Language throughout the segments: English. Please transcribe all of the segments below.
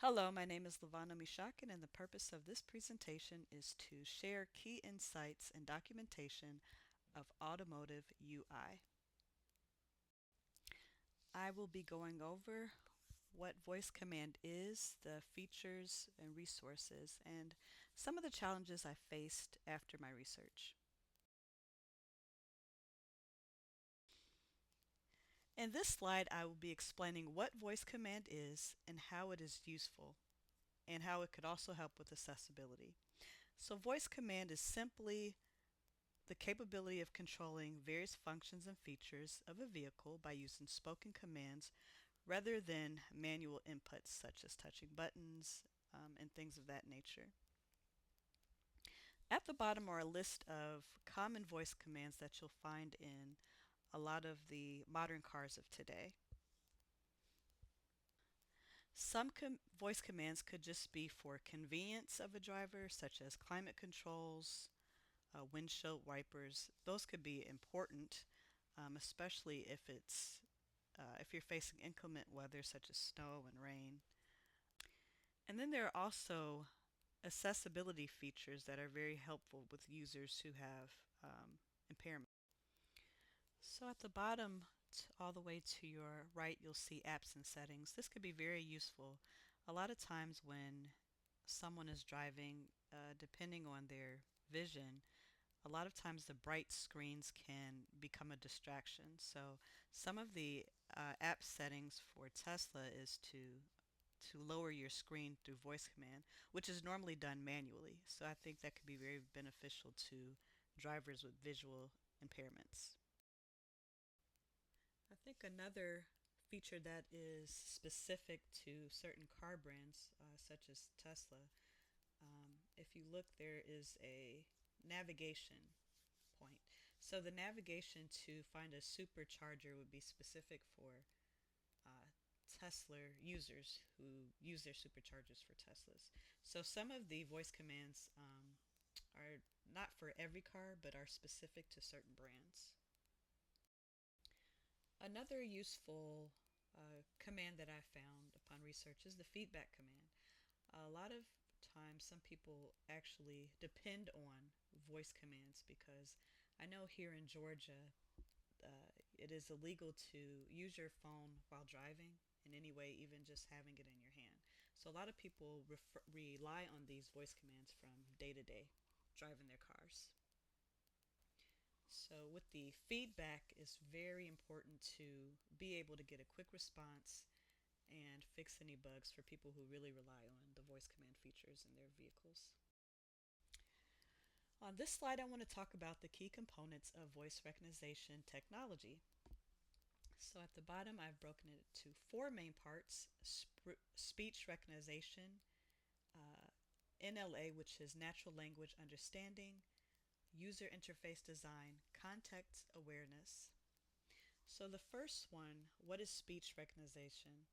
Hello, my name is Lavana Mishakin, and the purpose of this presentation is to share key insights and documentation of automotive UI. I will be going over what voice command is, the features and resources, and some of the challenges I faced after my research. In this slide, I will be explaining what voice command is and how it is useful, and how it could also help with accessibility. So voice command is simply the capability of controlling various functions and features of a vehicle by using spoken commands rather than manual inputs such as touching buttons and things of that nature. At the bottom are a list of common voice commands that you'll find in a lot of the modern cars of today. Some voice commands could just be for convenience of a driver, such as climate controls, windshield wipers. Those could be important, especially if you're facing inclement weather such as snow and rain. And then there are also accessibility features that are very helpful with users who have impairment. So at the bottom, all the way to your right, you'll see apps and settings. This could be very useful. A lot of times when someone is driving, depending on their vision, a lot of times the bright screens can become a distraction. So some of the app settings for Tesla is to lower your screen through voice command, which is normally done manually. So I think that could be very beneficial to drivers with visual impairments. I think another feature that is specific to certain car brands, such as Tesla, if you look, there is a navigation point. So the navigation to find a supercharger would be specific for uh, Tesla users who use their superchargers for Teslas. So some of the voice commands are not for every car, but are specific to certain brands. Another useful command that I found upon research is the feedback command. A lot of times, some people actually depend on voice commands because I know here in Georgia, it is illegal to use your phone while driving in any way, even just having it in your hand. So a lot of people rely on these voice commands from day to day driving their cars. So with the feedback, it's very important to be able to get a quick response and fix any bugs for people who really rely on the voice command features in their vehicles. On this slide, I want to talk about the key components of voice recognition technology. So at the bottom, I've broken it to four main parts: speech recognition, uh, NLA, which is natural language understanding, user interface design, context awareness. So the first one, what is speech recognition?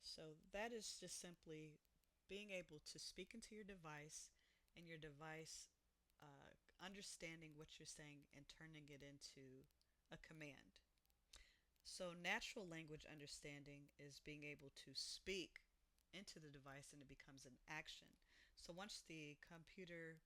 So that is just simply being able to speak into your device and your device understanding what you're saying and turning it into a command. So natural language understanding is being able to speak into the device and it becomes an action. So once the computer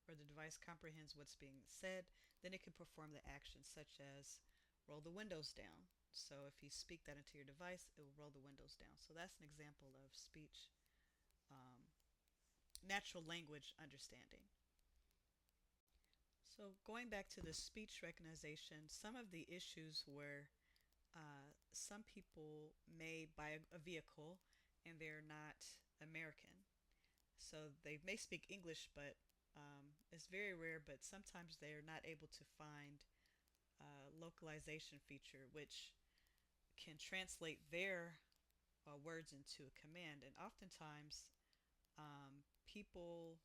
or the device comprehends what's being said, then it can perform the actions such as roll the windows down. So if you speak that into your device, it will roll the windows down. So that's an example of speech, um, natural language understanding. So going back to the speech recognition, some of the issues were some people may buy a vehicle and they're not American. So they may speak English, but it's very rare, but sometimes they're not able to find a localization feature which can translate their words into a command. And oftentimes, people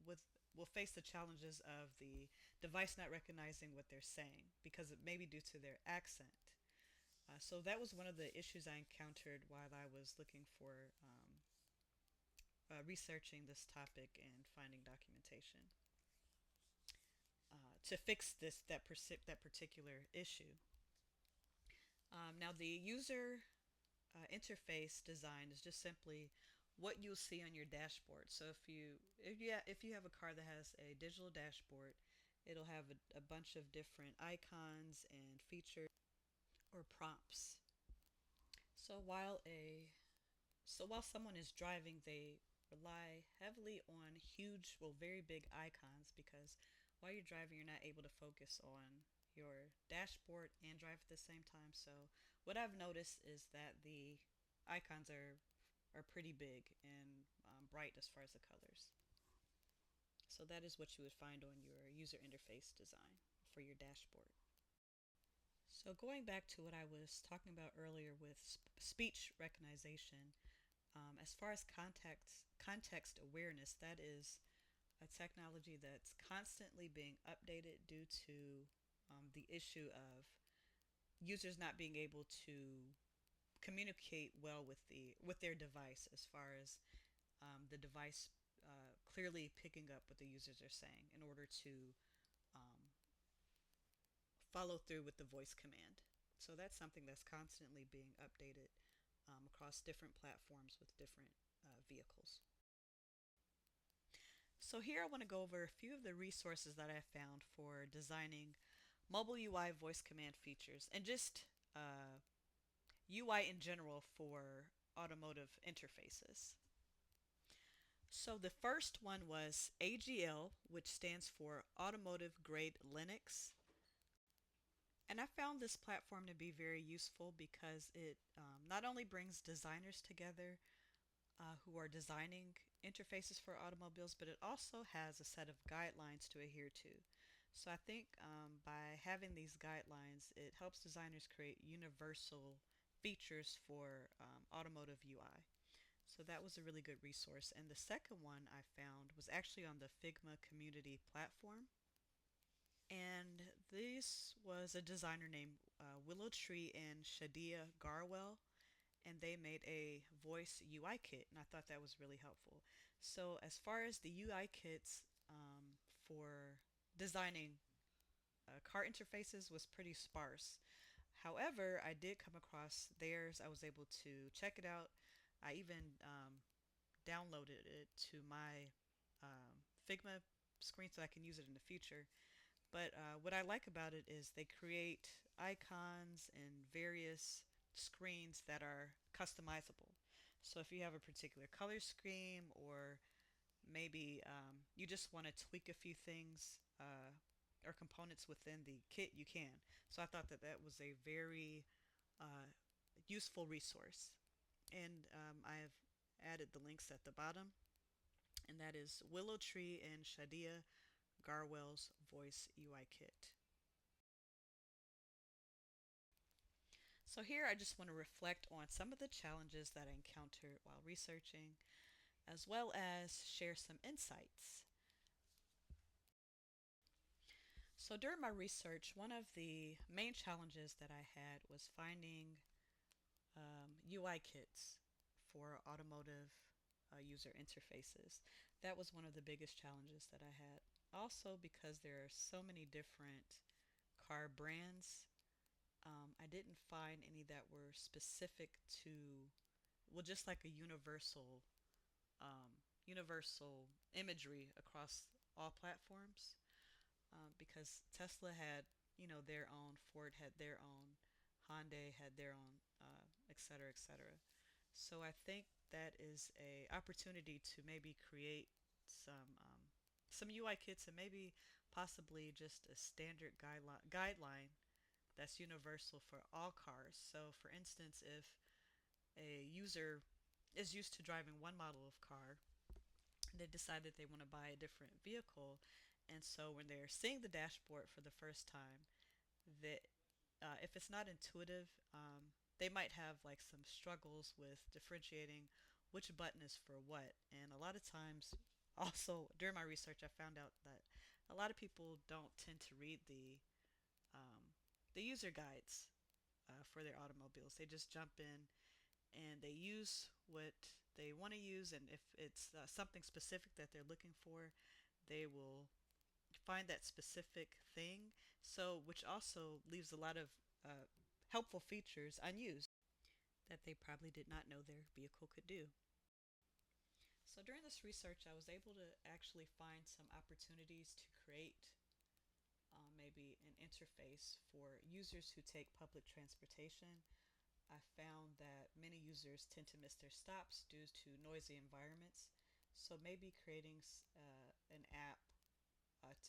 with will face the challenges of the device not recognizing what they're saying because it may be due to their accent. So that was one of the issues I encountered while I was looking for researching this topic and finding documentation to fix that particular issue. Now the user interface design is just simply what you'll see on your dashboard. So if you have a car that has a digital dashboard, it'll have a bunch of different icons and features or prompts. So while someone is driving, they rely heavily on huge, well, very big icons because while you're driving, you're not able to focus on your dashboard and drive at the same time. So what I've noticed is that the icons are pretty big and bright as far as the colors. So that is what you would find on your user interface design for your dashboard. So going back to what I was talking about earlier with speech recognition, as far as context awareness, that is a technology that's constantly being updated due to the issue of users not being able to communicate well with their device, as far as the device clearly picking up what the users are saying in order to um, follow through with the voice command. So that's something that's constantly being updated across different platforms with different vehicles. So here I want to go over a few of the resources that I found for designing mobile UI voice command features and just UI in general for automotive interfaces. So the first one was AGL, which stands for Automotive Grade Linux. And I found this platform to be very useful because it not only brings designers together who are designing interfaces for automobiles, but it also has a set of guidelines to adhere to. So I think by having these guidelines, it helps designers create universal features for automotive UI. So that was a really good resource. And the second one I found was actually on the Figma community platform. And this was a designer named Willow Tree and Shadia Garwell, and they made a voice UI kit, and I thought that was really helpful. So as far as the UI kits for designing car interfaces was pretty sparse. However, I did come across theirs. I was able to check it out. I even downloaded it to my Figma screen so I can use it in the future. But what I like about it is they create icons and various screens that are customizable. So if you have a particular color scheme, or maybe you just want to tweak a few things or components within the kit, you can. So I thought that that was a very uh, useful resource. And I have added the links at the bottom, and that is Willow Tree and Shadia Garwell's Voice UI Kit. So here I just want to reflect on some of the challenges that I encountered while researching, as well as share some insights. So during my research, one of the main challenges that I had was finding UI kits for automotive user interfaces. That was one of the biggest challenges that I had. Also, because there are so many different car brands, I didn't find any that were specific to, well, just like a universal imagery across all platforms. Because Tesla had, their own, Ford had their own, Hyundai had their own, et cetera, et cetera. So I think that is a opportunity to maybe create some UI kits and maybe possibly just a standard guideline that's universal for all cars. So for instance, if a user is used to driving one model of car, they decide that they want to buy a different vehicle, and so when they're seeing the dashboard for the first time, that if it's not intuitive, they might have like some struggles with differentiating which button is for what. And a lot of times, also during my research, I found out that a lot of people don't tend to read um, the user guides for their automobiles. They just jump in and they use what they want to use, and if it's something specific that they're looking for, they will find that specific thing. So, which also leaves a lot of helpful features unused that they probably did not know their vehicle could do. So during this research, I was able to actually find some opportunities to create maybe an interface for users who take public transportation. I found that many users tend to miss their stops due to noisy environments. So maybe creating an app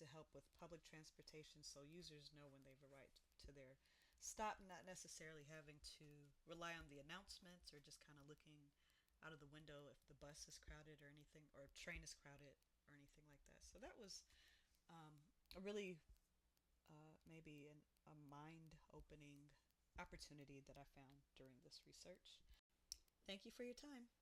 to help with public transportation so users know when they've arrived to their stop, not necessarily having to rely on the announcements or just kind of looking out of the window if the bus is crowded or anything, or train is crowded or anything like that. So that was a really maybe a mind opening opportunity that I found during this research. Thank you for your time.